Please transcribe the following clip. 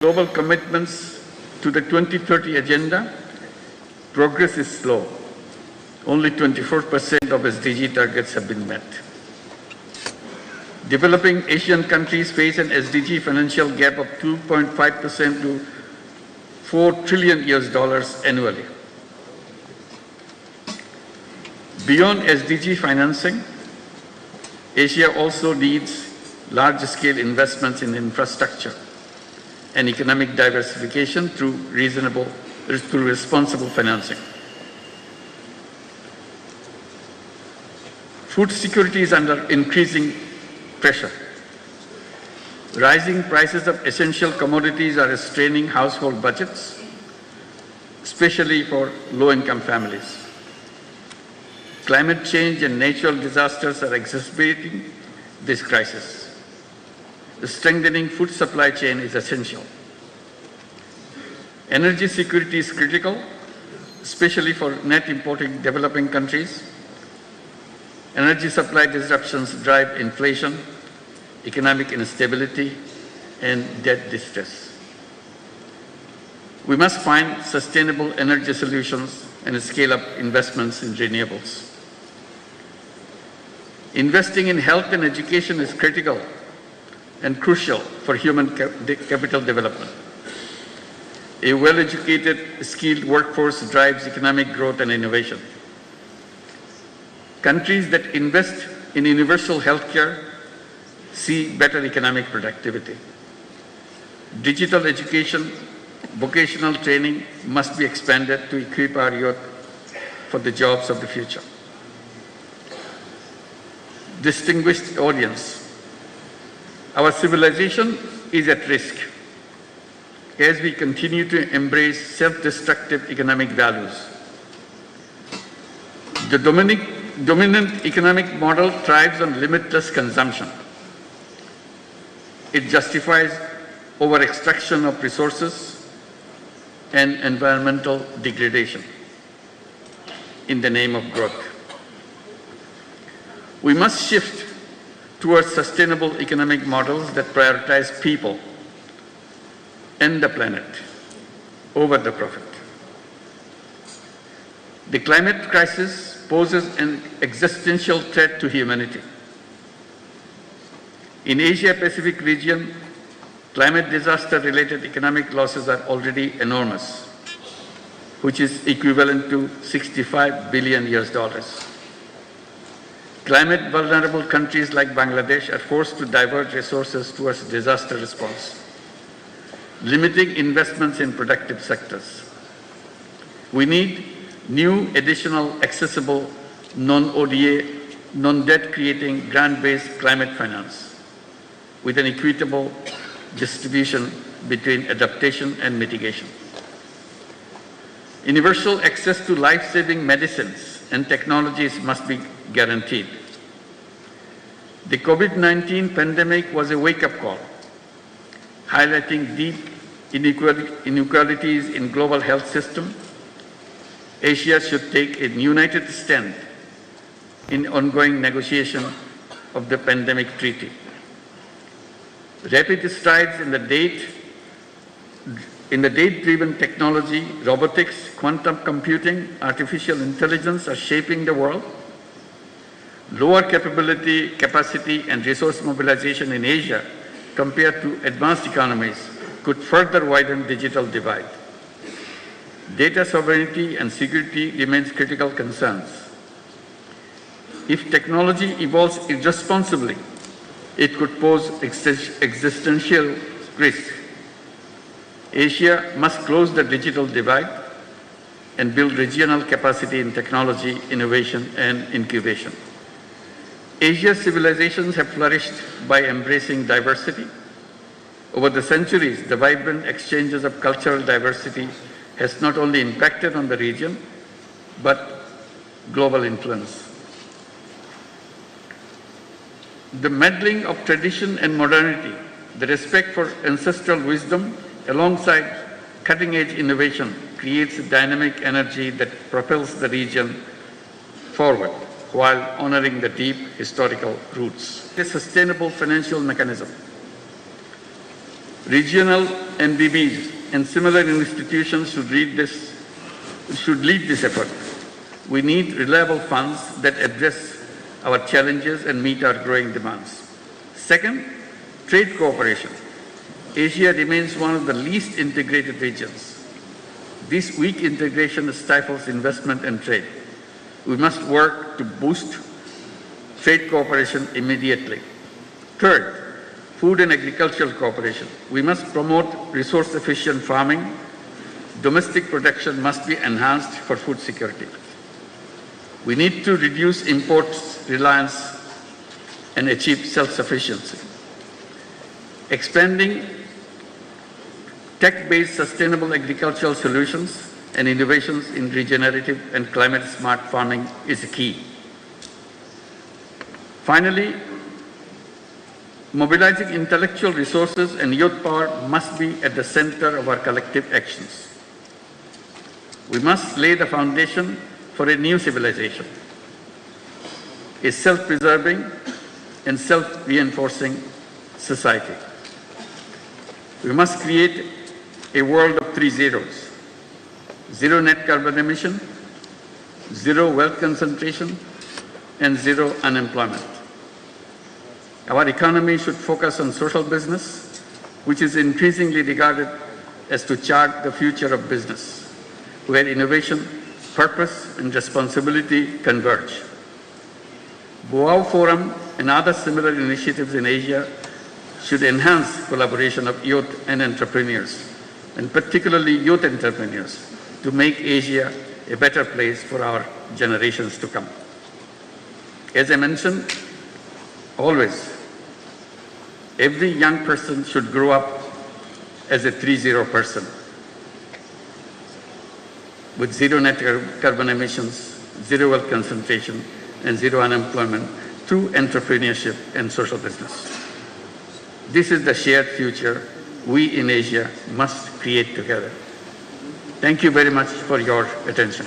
Global commitments to the 2030 agenda, progress is slow. Only 24% of SDG targets have been met. Developing Asian countries face an SDG financial gap of 2.5% to $4 trillion annually. Beyond SDG financing, Asia also needs large-scale investments in infrastructure and economic diversification through responsible financing. Food security is under increasing pressure. Rising prices of essential commodities are straining household budgets, especially for low-income families. Climate change and natural disasters are exacerbating this crisis. The strengthening food supply chain is essential. Energy security is critical, especially for net importing developing countries. Energy supply disruptions drive inflation, economic instability, and debt distress. We must find sustainable energy solutions and scale up investments in renewables. Investing in health and education is critical and crucial for human capital development. A well-educated, skilled workforce drives economic growth and innovation. Countries that invest in universal healthcare see better economic productivity. Digital education, vocational training must be expanded to equip our youth for the jobs of the future. Distinguished audience, our civilization is at risk as we continue to embrace self-destructive economic values. The dominant economic model thrives on limitless consumption. It justifies over-extraction of resources and environmental degradation in the name of growth. We must shift towards sustainable economic models that prioritize people and the planet over the profit. The climate crisis poses an existential threat to humanity. In Asia-Pacific region, climate disaster-related economic losses are already enormous, which is equivalent to $65 billion. Climate vulnerable countries like Bangladesh are forced to divert resources towards disaster response, limiting investments in productive sectors. We need new, additional, accessible, non-ODA, non-debt creating grant-based climate finance with an equitable distribution between adaptation and mitigation. Universal access to life-saving medicines and technologies must be guaranteed. The COVID-19 pandemic was a wake-up call, highlighting deep inequalities in global health system. Asia should take a united stand in ongoing negotiation of the pandemic treaty. Rapid strides in the data-driven technology, robotics, quantum computing, artificial intelligence are shaping the world. Lower capacity and resource mobilization in Asia compared to advanced economies could further widen digital divide. Data sovereignty and security remains critical concerns. If technology evolves irresponsibly, it could pose existential risk. Asia must close the digital divide and build regional capacity in technology, innovation, and incubation. Asia's civilizations have flourished by embracing diversity. Over the centuries, the vibrant exchanges of cultural diversity has not only impacted on the region, but global influence. The melding of tradition and modernity, the respect for ancestral wisdom, alongside cutting-edge innovation, creates a dynamic energy that propels the region forward while honoring the deep historical roots. A sustainable financial mechanism. Regional MDBs and similar institutions should lead this effort. We need reliable funds that address our challenges and meet our growing demands. Second, trade cooperation. Asia remains one of the least integrated regions. This weak integration stifles investment and trade. We must work to boost trade cooperation immediately. Third, food and agricultural cooperation. We must promote resource-efficient farming. Domestic production must be enhanced for food security. We need to reduce imports reliance and achieve self-sufficiency. Expanding tech-based sustainable agricultural solutions and innovations in regenerative and climate-smart farming is key. Finally, mobilizing intellectual resources and youth power must be at the center of our collective actions. We must lay the foundation for a new civilization, a self-preserving and self-reinforcing society. We must create a world of 3 zeros: zero net carbon emission, zero wealth concentration, and zero unemployment. Our economy should focus on social business, which is increasingly regarded as to chart the future of business, where innovation, purpose, and responsibility converge. Boao Forum and other similar initiatives in Asia should enhance collaboration of youth and entrepreneurs, and particularly youth entrepreneurs, to make Asia a better place for our generations to come. As I mentioned, always, every young person should grow up as a 3-0 person with zero net carbon emissions, zero wealth concentration, and zero unemployment through entrepreneurship and social business. This is the shared future we in Asia must create together. Thank you very much for your attention.